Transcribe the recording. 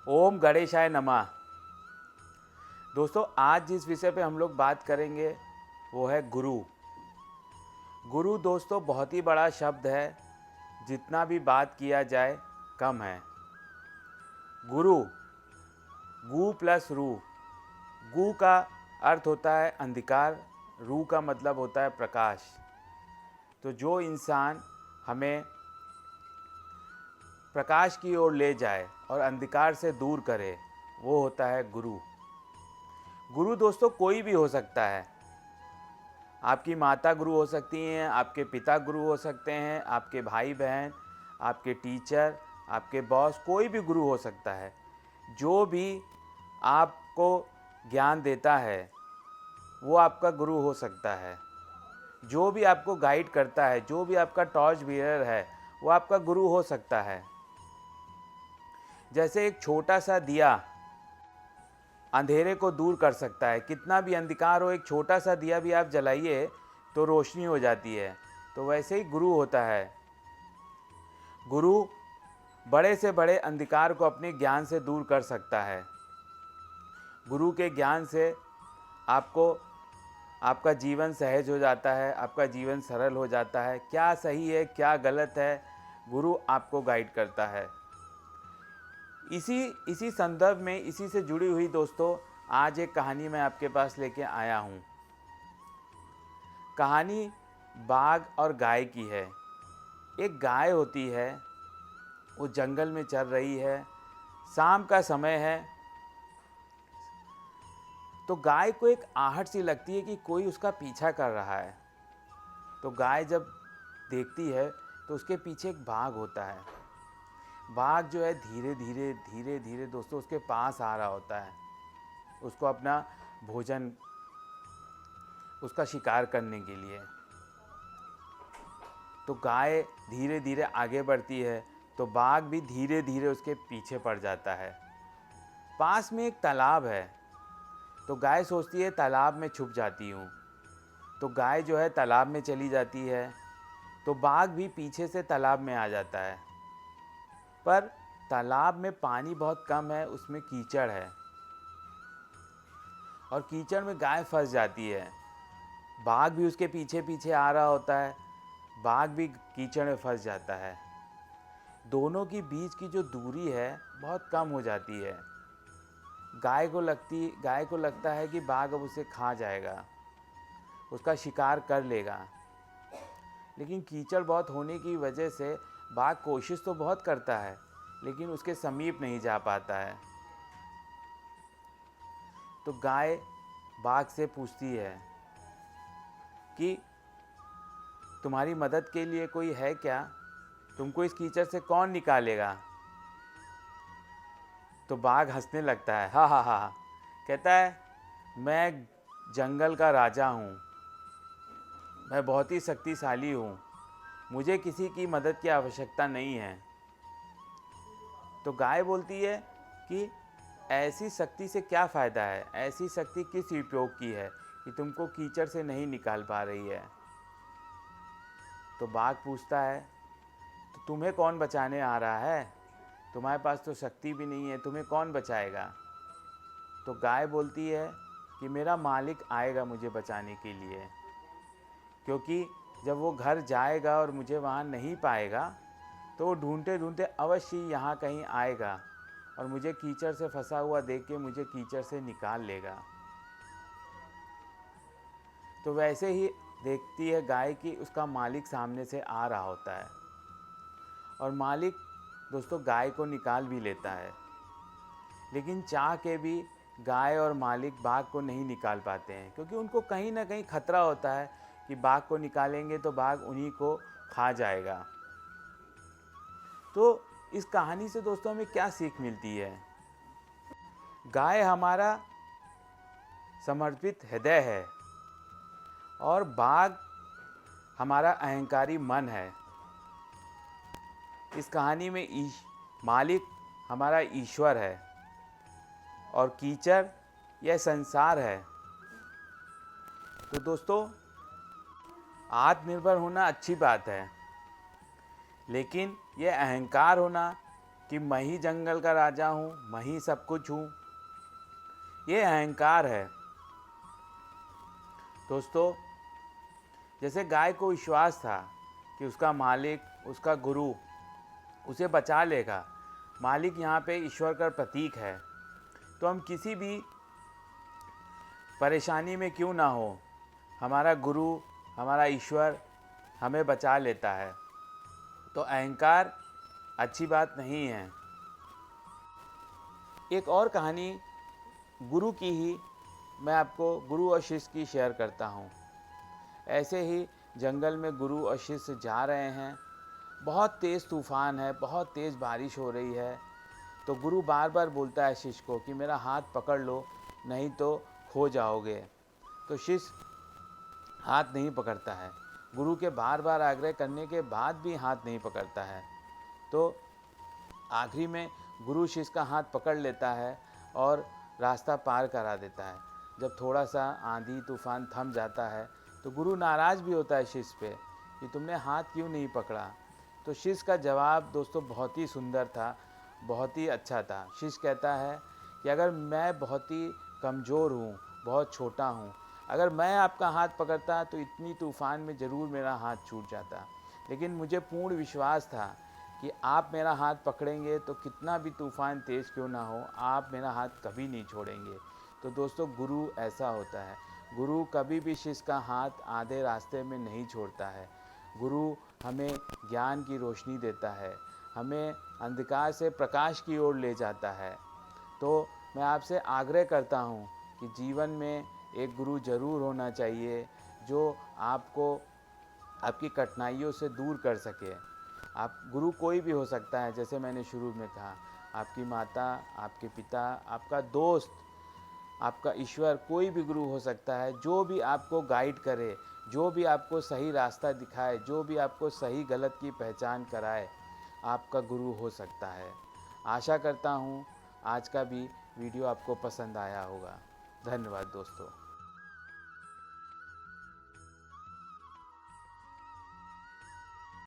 ओम गणेशाय नमः। दोस्तों, आज जिस विषय पे हम लोग बात करेंगे वो है गुरु। गुरु दोस्तों बहुत ही बड़ा शब्द है, जितना भी बात किया जाए कम है। गुरु, गु प्लस रू। गु का अर्थ होता है अंधकार, रू का मतलब होता है प्रकाश। तो जो इंसान हमें प्रकाश की ओर ले जाए और अंधकार से दूर करे, वो होता है गुरु। गुरु दोस्तों कोई भी हो सकता है। आपकी माता गुरु हो सकती हैं, आपके पिता गुरु हो सकते हैं, आपके भाई बहन, आपके टीचर, आपके बॉस, कोई भी गुरु हो सकता है। जो भी आपको ज्ञान देता है वो आपका गुरु हो सकता है। जो भी आपको गाइड करता है, जो भी आपका टॉर्च बीयरर है, वो आपका गुरु हो सकता है। जैसे एक छोटा सा दिया अंधेरे को दूर कर सकता है। कितना भी अंधकार हो, एक छोटा सा दिया भी आप जलाइए तो रोशनी हो जाती है। तो वैसे ही गुरु होता है। गुरु बड़े से बड़े अंधकार को अपने ज्ञान से दूर कर सकता है। गुरु के ज्ञान से आपको आपका जीवन सहज हो जाता है, आपका जीवन सरल हो जाता है। क्या सही है, क्या गलत है, गुरु आपको गाइड करता है। इसी संदर्भ में, इसी से जुड़ी हुई दोस्तों, आज एक कहानी मैं आपके पास लेके आया हूँ। कहानी बाघ और गाय की है। एक गाय होती है, वो जंगल में चल रही है। शाम का समय है, तो गाय को एक आहट सी लगती है कि कोई उसका पीछा कर रहा है। तो गाय जब देखती है तो उसके पीछे एक बाघ होता है। बाघ जो है धीरे धीरे धीरे धीरे दोस्तों उसके पास आ रहा होता है, उसको अपना भोजन, उसका शिकार करने के लिए। तो गाय धीरे धीरे आगे बढ़ती है, तो बाघ भी धीरे धीरे उसके पीछे पड़ जाता है। पास में एक तालाब है, तो गाय सोचती है तालाब में छुप जाती हूँ। तो गाय जो है तालाब में चली जाती है, तो बाघ भी पीछे से तालाब में आ जाता है। पर तालाब में पानी बहुत कम है, उसमें कीचड़ है और कीचड़ में गाय फंस जाती है। बाघ भी उसके पीछे पीछे आ रहा होता है, बाघ भी कीचड़ में फंस जाता है। दोनों की बीच की जो दूरी है बहुत कम हो जाती है। गाय को लगता है कि बाघ अब उसे खा जाएगा, उसका शिकार कर लेगा। लेकिन कीचड़ बहुत होने की वजह से बाघ कोशिश तो बहुत करता है, लेकिन उसके समीप नहीं जा पाता है। तो गाय बाघ से पूछती है कि तुम्हारी मदद के लिए कोई है क्या? तुमको इस कीचड़ से कौन निकालेगा? तो बाघ हंसने लगता है, हा हा हा हा। कहता है, मैं जंगल का राजा हूँ, मैं बहुत ही शक्तिशाली हूँ, मुझे किसी की मदद की आवश्यकता नहीं है। तो गाय बोलती है कि ऐसी शक्ति से क्या फ़ायदा है, ऐसी शक्ति किस उपयोग की है कि तुमको कीचड़ से नहीं निकाल पा रही है। तो बाघ पूछता है, तो तुम्हें कौन बचाने आ रहा है? तुम्हारे पास तो शक्ति भी नहीं है, तुम्हें कौन बचाएगा? तो गाय बोलती है कि मेरा मालिक आएगा मुझे बचाने के लिए, क्योंकि जब वो घर जाएगा और मुझे वहाँ नहीं पाएगा तो वो ढूंढते ढूंढते अवश्य यहाँ कहीं आएगा और मुझे कीचड़ से फंसा हुआ देख के मुझे कीचड़ से निकाल लेगा। तो वैसे ही देखती है गाय कि उसका मालिक सामने से आ रहा होता है और मालिक दोस्तों गाय को निकाल भी लेता है। लेकिन चाह के भी गाय और मालिक बाघ को नहीं निकाल पाते हैं, क्योंकि उनको कहीं ना कहीं खतरा होता है कि बाघ को निकालेंगे तो बाघ उन्हीं को खा जाएगा। तो इस कहानी से दोस्तों हमें क्या सीख मिलती है? गाय हमारा समर्पित हृदय है और बाघ हमारा अहंकारी मन है। इस कहानी में मालिक हमारा ईश्वर है और कीचड़ यह संसार है। तो दोस्तों, आत्मनिर्भर होना अच्छी बात है, लेकिन यह अहंकार होना कि मैं ही जंगल का राजा हूँ, मैं ही सब कुछ हूँ, ये अहंकार है। दोस्तों, जैसे गाय को विश्वास था कि उसका मालिक, उसका गुरु उसे बचा लेगा, मालिक यहाँ पे ईश्वर का प्रतीक है, तो हम किसी भी परेशानी में क्यों ना हो, हमारा गुरु, हमारा ईश्वर हमें बचा लेता है। तो अहंकार अच्छी बात नहीं है। एक और कहानी गुरु की ही मैं आपको, गुरु और शिष्य की शेयर करता हूँ। ऐसे ही जंगल में गुरु और शिष्य जा रहे हैं, बहुत तेज़ तूफ़ान है, बहुत तेज़ बारिश हो रही है। तो गुरु बार बार बोलता है शिष्य को कि मेरा हाथ पकड़ लो, नहीं तो खो जाओगे। तो शिष्य हाथ नहीं पकड़ता है, गुरु के बार बार आग्रह करने के बाद भी हाथ नहीं पकड़ता है। तो आखिरी में गुरु शिष्य का हाथ पकड़ लेता है और रास्ता पार करा देता है। जब थोड़ा सा आंधी तूफान थम जाता है तो गुरु नाराज़ भी होता है शिष्य पे कि तुमने हाथ क्यों नहीं पकड़ा। तो शिष्य का जवाब दोस्तों बहुत ही सुंदर था, बहुत ही अच्छा था। शिष्य कहता है कि अगर मैं बहुत ही कमज़ोर हूँ, बहुत छोटा हूँ, अगर मैं आपका हाथ पकड़ता तो इतनी तूफ़ान में ज़रूर मेरा हाथ छूट जाता, लेकिन मुझे पूर्ण विश्वास था कि आप मेरा हाथ पकड़ेंगे तो कितना भी तूफ़ान तेज़ क्यों ना हो, आप मेरा हाथ कभी नहीं छोड़ेंगे। तो दोस्तों, गुरु ऐसा होता है, गुरु कभी भी शिष्य का हाथ आधे रास्ते में नहीं छोड़ता है। गुरु हमें ज्ञान की रोशनी देता है, हमें अंधकार से प्रकाश की ओर ले जाता है। तो मैं आपसे आग्रह करता हूँ कि जीवन में एक गुरु ज़रूर होना चाहिए जो आपको आपकी कठिनाइयों से दूर कर सके। आप गुरु कोई भी हो सकता है, जैसे मैंने शुरू में कहा, आपकी माता, आपके पिता, आपका दोस्त, आपका ईश्वर, कोई भी गुरु हो सकता है जो भी आपको गाइड करे, जो भी आपको सही रास्ता दिखाए, जो भी आपको सही गलत की पहचान कराए, आपका गुरु हो सकता है। आशा करता हूँ आज का भी वीडियो आपको पसंद आया होगा। धन्यवाद दोस्तों।